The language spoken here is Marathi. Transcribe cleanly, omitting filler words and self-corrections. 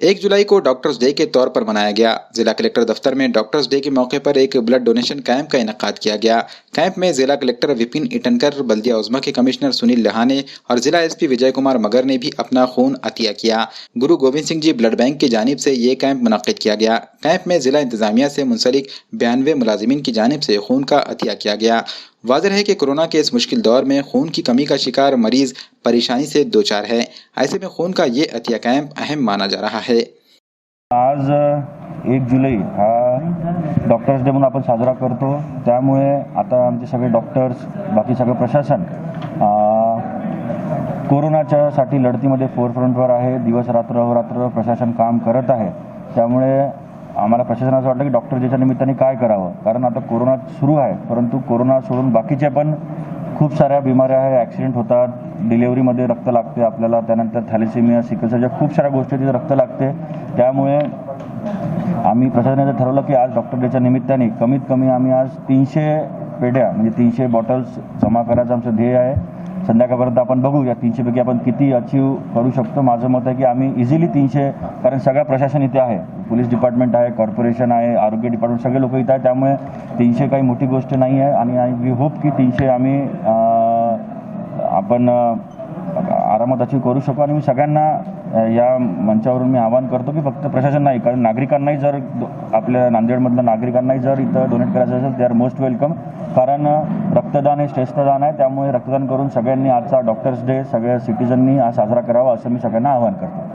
1 जुलाई को डॉक्टर्स डे के तौर पर मनाया गया। जिला कलेक्टर दफ्तर में डॉक्टर्स डे के मौके पर एक ब्लड डोनेशन कैंप का इनेकाद किया गया। कैंप में जिला कलेक्टर विपिन इटनकर, बल्दिया उज़्मा के कमिश्नर सुनील लहाने और जिला एसपी विजय कुमार मगर ने भी अपना खून अतिया किया। गुरु गोविंद सिंह जी ब्लड बैंक की जानिब से ये कैंप मुनक्किद किया गया। कैंप में जिला इंतजामिया से मुंसलिक 92 मुलाजिमीन की जानिब से खून का अतिया किया गया। वाज़ेह है कि कोरोना के इस मुश्किल दौर में खून की कमी का शिकार मरीज परेशानी से दो चार है। ऐसे में खून का ये अतिया कैंप अहम माना जा रहा है। आज 1 जुलै हा डॉक्टर्स डे म्हणून आपण साजरा करतो। त्यामुळे आता आमचे सगळे डॉक्टर्स, बाकी सगळं प्रशासन कोरोनाच्यासाठी लढतीमध्ये फोरफ्रंटवर आहे। दिवस रात्र अहोरात्र प्रशासन काम करत आहे। त्यामुळे आम्हाला प्रशासनाचं वाटलं की डॉक्टर डेच्या निमित्ताने काय करावं, कारण आता कोरोना सुरू आहे, परंतु कोरोना सोडून बाकीचे पण खूप साऱ्या बिमाऱ्या आहे, ॲक्सिडेंट होतात, डिलिव्हरीमध्ये रक्त लागते आपल्याला, त्यानंतर थॅलेसेमिया, सिकलसेलच्या खूप साऱ्या गोष्टी तिथे रक्त लागते। त्यामुळे आम्ही प्रशासनाने ठरवलं की आज डॉक्टर डेच्या निमित्ताने कमीत कमी आम्ही आज 300 पेढ्या म्हणजे 300 बॉटल्स जमा करायचं आमचं ध्येय आहे। संध्याकाळपर्यंत आपण बघू या 300 पैकी आपण किती अचीव करू शकतो। माझं मत आहे की आम्ही इझिली 300, कारण सगळं प्रशासन इथे आहे, पोलीस डिपार्टमेंट आहे, कॉर्पोरेशन आहे, आरोग्य डिपार्टमेंट, सगळे लोक इथे आहे। त्यामुळे 300 काही मोठी गोष्ट नाही आहे आणि वी होप की 300 आम्ही आपण आरामात अचीव करू शकू। आणि मी सगळ्यांना या मंचावरून मी आवाहन करतो की फक्त प्रशासन नाही, कारण नागरिकांनाही जर आपल्या नांदेडमधल्या नागरिकांनाही जर इथं डोनेट करायचं असेल दे आर मोस्ट वेलकम, कारण रक्तदान हे श्रेष्ठ दान आहे। त्यामुळे रक्तदान करून सगळ्यांनी आजचा डॉक्टर्स डे सगळ्या सिटीजननी आज साजरा करावा असं मी सगळ्यांना आवाहन करतो।